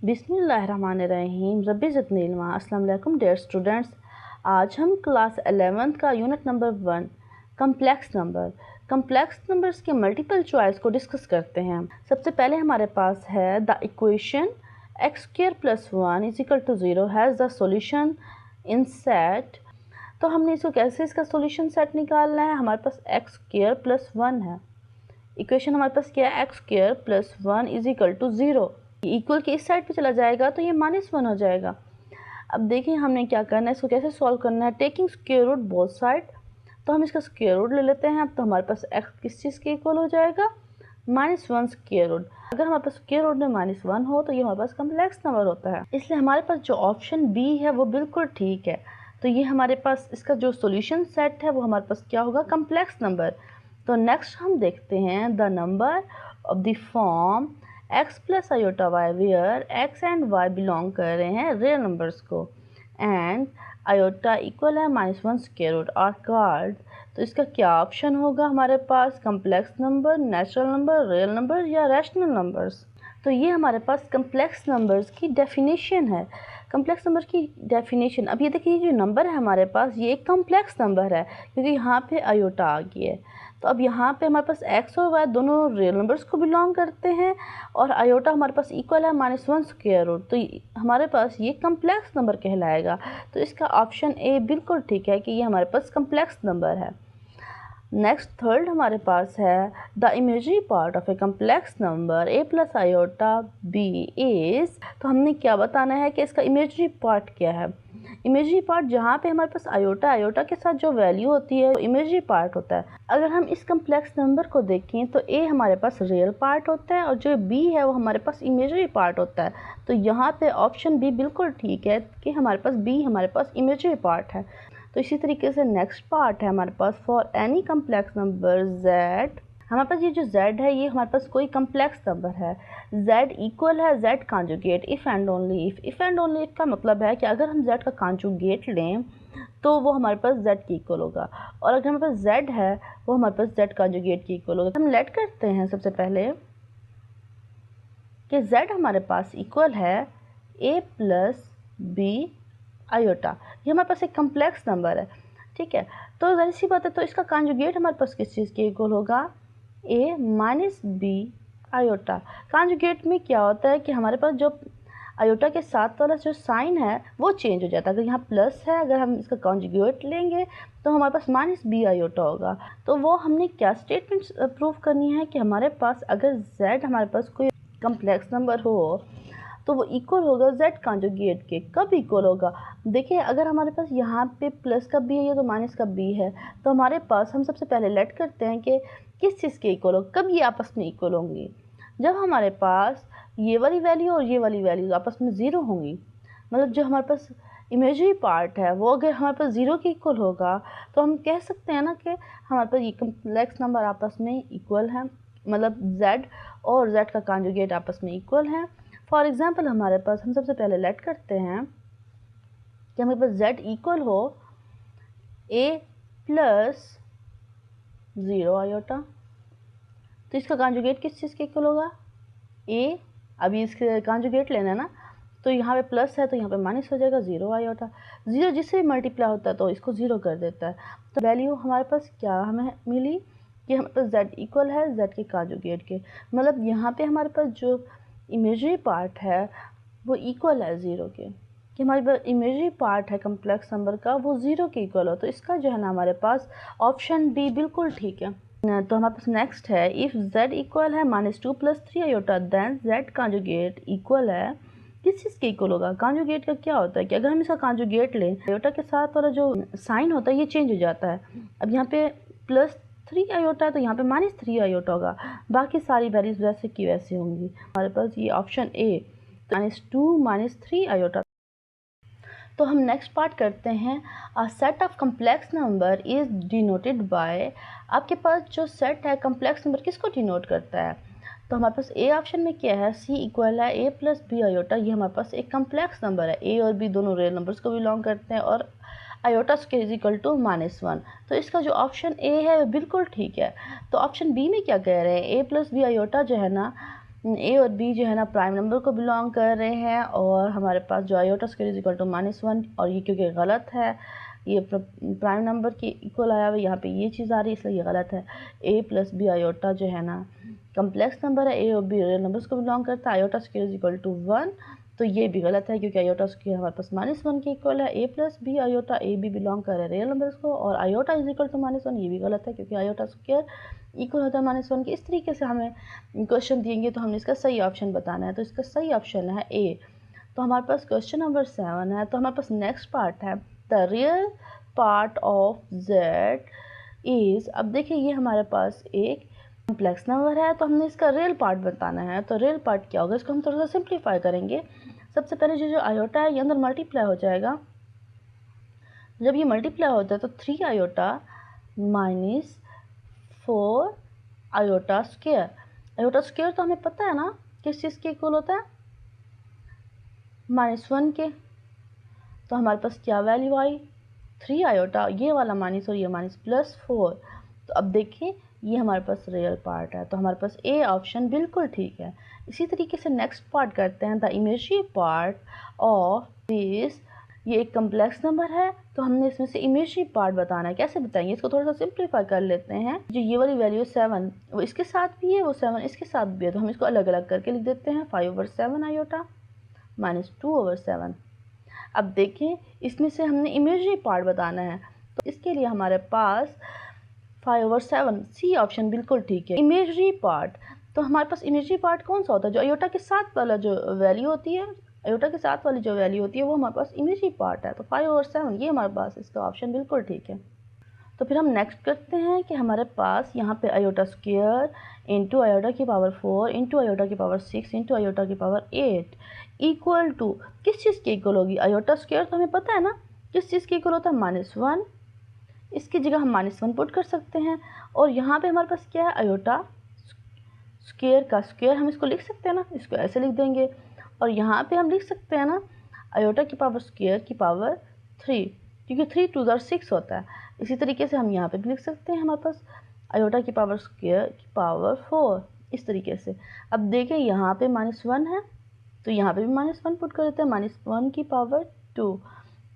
बिस्मिल्लाहिर्रहमानिर्रहीम रब्बी ज़िदनी इल्मा। अस्सलाम वालेकुम डियर स्टूडेंट्स। आज हम क्लास 11th का यूनिट नंबर 1 कम्प्लेक्स नंबर्स के मल्टीपल चॉइस को डिस्कस करते हैं। सबसे पहले हमारे पास है the equation x² + 1 = 0 has the solution in set. तो हमने कैसे इसका सॉल्यूशन सेट निकालना है। हमारे पास x² + 1 है। इक्वेशन हमारे पास क्या है, x² + 1 = 0। इक्वल के इस साइड पे चला जाएगा तो ये -1 हो जाएगा। अब देखिए हमने क्या करना है, इसको कैसे सॉल्व करना है। Taking square root both side, तो हम इसका स्क्वायर रूट ले लेते हैं। अब तो हमारे पास x किस चीज़ के इक्वल हो जाएगा, -1 स्क्वायर रूट। अगर हमारे पास स्क्वायर रूट में -1 हो तो ये हमारे पास कम्प्लेक्स नंबर होता है। इसलिए हमारे पास जो ऑप्शन बी है वो बिल्कुल ठीक है। तो ये हमारे पास इसका जो सोल्यूशन सेट है वो हमारे पास क्या होगा, कम्प्लेक्स नंबर। तो नेक्स्ट हम देखते हैं the number of the form x + i where x and y belong कर रहे हैं रियल नंबर्स को एंड i इक्वल है -1 स्क्वायर रूट आर कॉल्ड। तो इसका क्या ऑप्शन होगा हमारे पास, complex number, natural number, real number या रैशनल नंबर्स। तो ये हमारे पास कम्प्लेक्स नंबर्स की डेफिनेशन है। कम्प्लेक्स नंबर की डेफिनेशन, अब ये देखिए जो नंबर है हमारे पास ये एक कम्प्लेक्स नंबर है क्योंकि यहाँ पे आयोटा आ गई है। तो अब यहाँ पे हमारे पास x और y दोनों रियल नंबर्स को बिलोंग करते हैं और आयोटा हमारे पास इक्वल है -1 स्क्वायर रूट। तो हमारे पास ये कम्प्लेक्स नंबर कहलाएगा। तो इसका ऑप्शन ए बिल्कुल ठीक है कि ये हमारे पास कम्प्लेक्स नंबर है। नेक्स्ट थर्ड हमारे पास है the imagery part of A complex number a + i b is. तो हमने क्या बताना है कि इसका इमेजरी पार्ट क्या है। इमेजरी पार्ट जहाँ पे हमारे पास आयोटा के साथ जो वैल्यू होती है वो इमेजरी पार्ट होता है। अगर हम इस कम्प्लेक्स नंबर को देखें तो a हमारे पास रियल पार्ट होता है और जो b है वो हमारे पास इमेजरी पार्ट होता है। तो यहाँ पे ऑप्शन बी बिल्कुल ठीक है कि हमारे पास b हमारे पास इमेजरी पार्ट है। तो इसी तरीके से नेक्स्ट पार्ट है हमारे पास for any complex number z। हमारे पास ये जो z है ये हमारे पास कोई कम्प्लेक्स नंबर है। z इक्वल है z conjugate if and only if. If and only if का मतलब है कि अगर हम z का कॉन्जुगेट लें तो वो हमारे पास z की इक्वल होगा और अगर हमारे पास z है वो हमारे पास z कॉन्जुगेट की इक्वल होगा। हम लेट करते हैं सबसे पहले कि z हमारे पास इक्वल है a + b आयोटा। ये हमारे पास एक कम्प्लेक्स नंबर है, ठीक है। तो ज़ाहिर सी बात है तो इसका कॉन्जुगेट हमारे पास किस चीज़ के इक्वल होगा, a - b आयोटा। कॉन्जुगेट में क्या होता है कि हमारे पास जो आयोटा के साथ वाला जो साइन है वो चेंज हो जाता है। अगर यहाँ प्लस है, अगर हम इसका कॉन्जुगेट लेंगे तो हमारे पास -b आयोटा होगा। तो वो हमने क्या स्टेटमेंट प्रूव करनी है कि हमारे पास अगर z हमारे पास कोई कम्प्लेक्स नंबर हो तो वो इक्वल होगा z कॉन्जुगेट के। कब इक्वल होगा, देखिए अगर हमारे पास यहाँ पे प्लस का b है या तो माइनस का b है तो हमारे पास हम सबसे पहले लेट करते हैं कि किस चीज़ के इक्वल हो, कब ये आपस में इक्वल होंगी। जब हमारे पास ये वाली वैल्यू और ये वाली वैल्यू आपस में ज़ीरो होंगी, मतलब जो हमारे पास इमेजरी पार्ट है वो अगर हमारे पास ज़ीरो के इक्वल होगा तो हम कह सकते हैं ना कि हमारे पास ये कम्प्लेक्स नंबर आपस में इक्वल है, मतलब z और z का कॉन्जुगेट आपस में इक्वल है। फॉर एग्ज़ाम्पल हमारे पास हम सबसे पहले लेट करते हैं कि हमारे पास z इक्वल हो a + 0 आयोटा। तो इसका कॉन्जुगेट किस चीज़ के इक्वल होगा, a। अभी इसके कॉन्जुगेट लेना है ना, तो यहाँ पे प्लस है तो यहाँ पे माइनस हो जाएगा 0 आयोटा। 0 जिससे भी मल्टीप्लाई होता है तो इसको 0 कर देता है। तो वैल्यू हमारे पास क्या हमें मिली कि हमारे पास z इक्वल है z के कॉन्जुगेट के। मतलब यहाँ पे हमारे पास जो इमेजरी पार्ट है वो इक्वल है 0 के, कि हमारे पास इमेजरी पार्ट है कम्प्लेक्स नंबर का वो 0 के इक्वल हो। तो इसका जो है ना हमारे पास ऑप्शन डी बिल्कुल ठीक है। तो हमारे पास नेक्स्ट है इफ़ z इक्वल है -2 + 3 iota then z conjugate equal है, किस चीज़ के इक्वल होगा। कॉन्जुगेट का क्या होता है कि अगर हम इसका कॉन्जुगेट लें आयोटा के साथ वाला जो साइन होता है ये चेंज हो जाता है। अब यहाँ पे +3 आयोटा है तो यहाँ पे -3 आयोटा होगा, बाकी सारी वैल्यूज वैसे की वैसे होंगी। हमारे पास ये ऑप्शन ए -2 - 3 आयोटा। तो हम नेक्स्ट पार्ट करते हैं a set of complex number is denoted by. आपके पास जो सेट है कम्प्लेक्स नंबर किसको डिनोट करता है, तो हमारे पास ए ऑप्शन में क्या है, सी इक्वल है a + b आयोटा। ये हमारे पास एक कम्प्लेक्स नंबर है, a और b दोनों रियल नंबर्स को बिलोंग करते हैं और iota square is equal to -1। तो इसका जो ऑप्शन ए है वो बिल्कुल ठीक है। तो ऑप्शन बी में क्या कह रहे हैं, a + b आयोटा जो है ना ए और बी जो है ना प्राइम नंबर को बिलोंग कर रहे हैं, और हमारे पास जो iota square is equal to -1, और ये क्योंकि गलत है, ये प्राइम नंबर के इक्वल आया हुआ, यहाँ पे ये चीज़ आ रही है इसलिए ये गलत है। ए प्लस बी आयोटा जो है ना कम्प्लेक्स नंबर है, ए और बी रियल नंबर्स को बिलोंग करता है, iota square is equal to 1, तो ये भी गलत है क्योंकि आयोटा स्क्वायर हमारे पास -1 के इक्वल है। A plus B iota, A B belong कर रहे हैं रियल नंबर्स को, और आयोटा इज इक्वल टू -1, ये भी गलत है क्योंकि आयोटा स्क्वायर इक्वल होता है -1 के। इस तरीके से हमें क्वेश्चन दिएंगे तो हमने इसका सही ऑप्शन बताना है, तो इसका सही ऑप्शन है ए। तो हमारे पास क्वेश्चन नंबर 7 है। तो हमारे पास नेक्स्ट पार्ट है the real part of z is, अब देखिए ये हमारे पास एक कम्प्लेक्स नंबर है तो हमने इसका रियल पार्ट बताना है। तो रियल पार्ट क्या होगा, इसको हम थोड़ा सा सिंप्लीफाई करेंगे। सबसे पहले जो आयोटा है ये अंदर मल्टीप्लाई हो जाएगा, जब ये मल्टीप्लाई होता है तो 3 iota minus 4 iota square. Iota square तो हमें पता है ना किस चीज़ के इक्वल होता है, -1 के। तो हमारे पास क्या वैल्यू आई, 3 आयोटा, ये वाला माइनस और ये माइनस +4। तो अब देखिए ये हमारे पास रियल पार्ट है, तो हमारे पास ए ऑप्शन बिल्कुल ठीक है। इसी तरीके से नेक्स्ट पार्ट करते हैं the imaginary part of this, ये एक कम्प्लेक्स नंबर है तो हमने इसमें से इमेजिनरी पार्ट बताना है। कैसे बताएंगे, इसको थोड़ा सा सिंप्लीफाई कर लेते हैं। जो ये वाली वैल्यू 7 वो इसके साथ भी है, वो 7 इसके साथ भी है, तो हम इसको अलग अलग करके लिख देते हैं। 5/7 आयोटा -2/7। अब देखें इसमें से हमने इमेजिनरी पार्ट बताना है, तो इसके लिए हमारे पास 5/7 सी ऑप्शन बिल्कुल ठीक है। इमेजिनरी पार्ट, तो हमारे पास इमेजिनरी पार्ट कौन सा होता है, जो आयोटा के साथ वाला जो वैल्यू होती है, आयोटा के साथ वाली जो वैल्यू होती है वो हमारे पास इमेजिनरी पार्ट है। तो 5/7 ये हमारे पास इसका ऑप्शन बिल्कुल ठीक है। तो फिर हम नेक्स्ट करते हैं कि हमारे पास यहाँ पे आयोटा स्क्वायर इंटू आयोटा की पावर 4 इंटू आयोटा की पावर 6 इंटू आयोटा की पावर 8 इक्वल टू किस चीज़ की इक्वल होगी। आयोटा स्क्वायर तो हमें पता है ना किस चीज़ की इक्वल होता है, -1। इसकी जगह हम -1 पुट कर सकते हैं, और यहाँ पे हमारे पास क्या है, आयोटा स्क्वायर का स्क्वायर, हम इसको लिख सकते हैं ना, इसको ऐसे लिख देंगे। और यहाँ पे हम लिख सकते हैं ना आयोटा की पावर स्क्वायर की पावर 3, क्योंकि 3 2 6 होता है। इसी तरीके से हम यहाँ पे भी लिख सकते हैं हमारे पास आयोटा की पावर स्क्वायर की पावर 4, इस तरीके से। अब देखें यहाँ पे -1 है तो यहाँ पे भी -1 पुट कर देते हैं, -1 की पावर 2।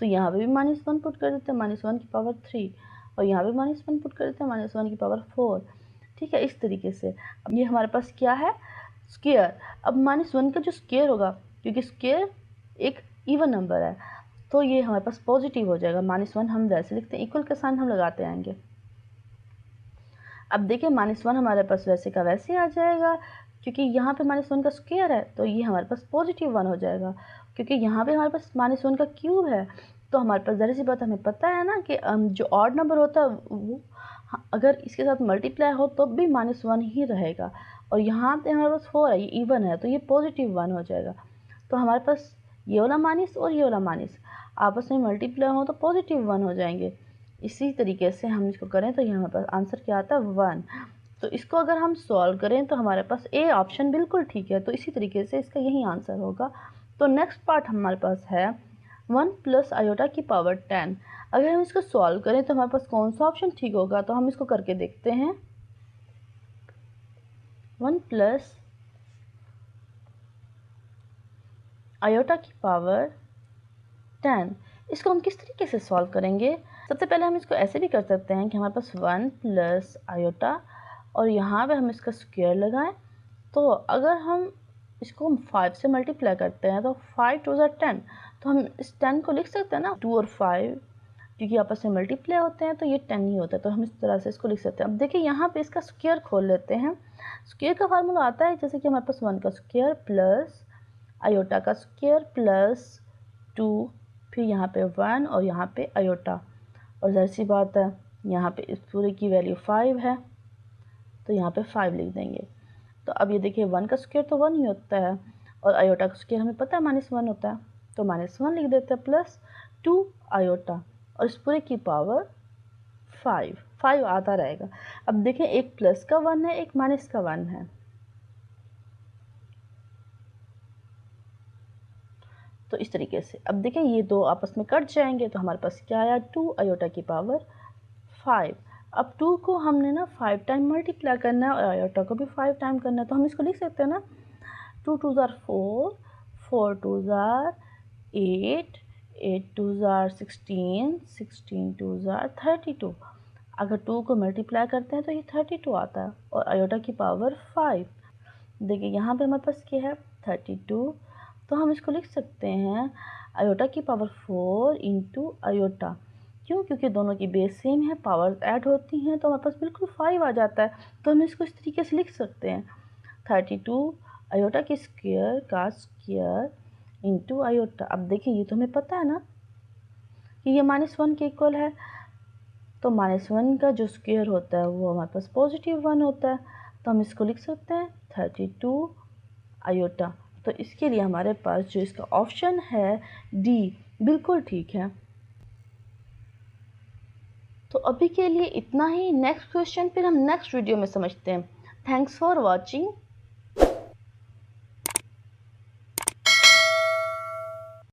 तो यहाँ पे भी -1 पुट कर देते हैं, -1 की पावर 3, और यहाँ पे -1 पुट कर देते हैं, -1 की पावर 4। ठीक है, इस तरीके से। अब ये हमारे पास क्या है, स्क्वायर। अब -1 का जो स्क्वायर होगा, क्योंकि स्क्वायर एक इवन नंबर है, तो ये हमारे पास पॉजिटिव हो जाएगा। -1 हम वैसे लिखते हैं, इक्वल का साइन हम लगाते आएंगे। अब देखिए -1 हमारे पास वैसे का वैसे आ जाएगा, क्योंकि यहाँ पे -1 का स्क्वायर है तो ये हमारे पास +1 हो जाएगा। क्योंकि यहाँ पे हमारे पास -1 का क्यूब है, तो हमारे पास ज़ाहिर सी बात हमें पता है ना कि जो ऑड नंबर होता है वो अगर इसके साथ मल्टीप्लाई हो तो भी -1 ही रहेगा। और यहाँ पे हमारे पास 4 है, ये इवन है, तो ये +1 हो जाएगा। तो हमारे पास ये वाला माइनस और ये वाला माइनस आपस में मल्टीप्लाई हो तो +1 हो जाएंगे। इसी तरीके से हम इसको करें तो यहाँ हमारे पास आंसर क्या आता है, 1। तो इसको अगर हम सॉल्व करें तो हमारे पास ए ऑप्शन बिल्कुल ठीक है। तो इसी तरीके से इसका यही आंसर होगा। तो नेक्स्ट पार्ट हमारे पास है 1 + आयोटा की पावर 10। अगर हम इसको सॉल्व करें तो हमारे पास कौन सा ऑप्शन ठीक होगा, तो हम इसको करके देखते हैं। 1 + आयोटा की पावर 10, इसको हम किस तरीके से सॉल्व करेंगे। सबसे पहले हम इसको ऐसे भी कर सकते हैं कि हमारे पास 1 + आयोटा और यहाँ पे हम इसका स्क्वायर लगाएं। तो अगर हम इसको 5 से मल्टीप्लाई करते हैं तो 5 2 10, तो हम इस 10 को लिख सकते हैं ना 2 और 5, क्योंकि आपस में मल्टीप्लाई होते हैं तो ये 10 ही होता है, तो हम इस तरह से इसको लिख सकते हैं। अब देखिए यहाँ पे इसका स्क्वायर खोल लेते हैं। स्क्वायर का फार्मूला आता है जैसे कि हमारे पास 1 का स्क्वायर प्लस आयोटा का स्क्वायर प्लस 2, फिर यहाँ पे 1 और यहाँ पे आयोटा, और ज़ाहिर सी बात है यहाँ पे इस पूरे की वैल्यू 5 है तो यहाँ पे 5 लिख देंगे। तो अब ये देखिए 1 का स्क्वायर तो 1 ही होता है और आयोटा का स्क्वायर हमें पता है -1 होता है, तो -1 लिख देते हैं प्लस 2 आयोटा और इस पूरे की पावर 5 आता रहेगा। अब देखें एक प्लस का 1 है, एक माइनस का 1 है, तो इस तरीके से। अब देखें ये दो आपस में कट जाएंगे तो हमारे पास क्या आया, 2 आयोटा की पावर 5। अब 2 को हमने ना 5 टाइम मल्टीप्लाई करना है और आयोटा को भी 5 टाइम करना है, तो हम इसको लिख सकते हैं ना 2 2 ज़ार 4, 4 2 ज़ार 8, 8 2 ज़ार 16, 16 2 ज़ार 32। अगर 2 को मल्टीप्लाई करते हैं तो ये 32 आता है और आयोटा की पावर 5। देखिए यहाँ पे हमारे पास क्या है 32, तो हम इसको लिख सकते हैं आयोटा की पावर 4 इंटू आयोटा। क्यों? क्योंकि दोनों की बेस सेम है, पावर ऐड होती हैं तो हमारे पास बिल्कुल 5 आ जाता है। तो हम इसको इस तरीके से लिख सकते हैं 32 आयोटा की स्क्वायर का स्क्वायर इंटू आयोटा। अब देखिए ये तो हमें पता है ना कि ये -1 के इक्वल है, तो -1 का जो स्क्वायर होता है वो हमारे पास +1 होता है। तो हम इसको लिख सकते हैं 32 आयोटा। तो इसके लिए हमारे पास जो इसका ऑप्शन है डी बिल्कुल ठीक है। तो अभी के लिए इतना ही। नेक्स्ट क्वेश्चन फिर हम नेक्स्ट वीडियो में समझते हैं। Thanks for watching.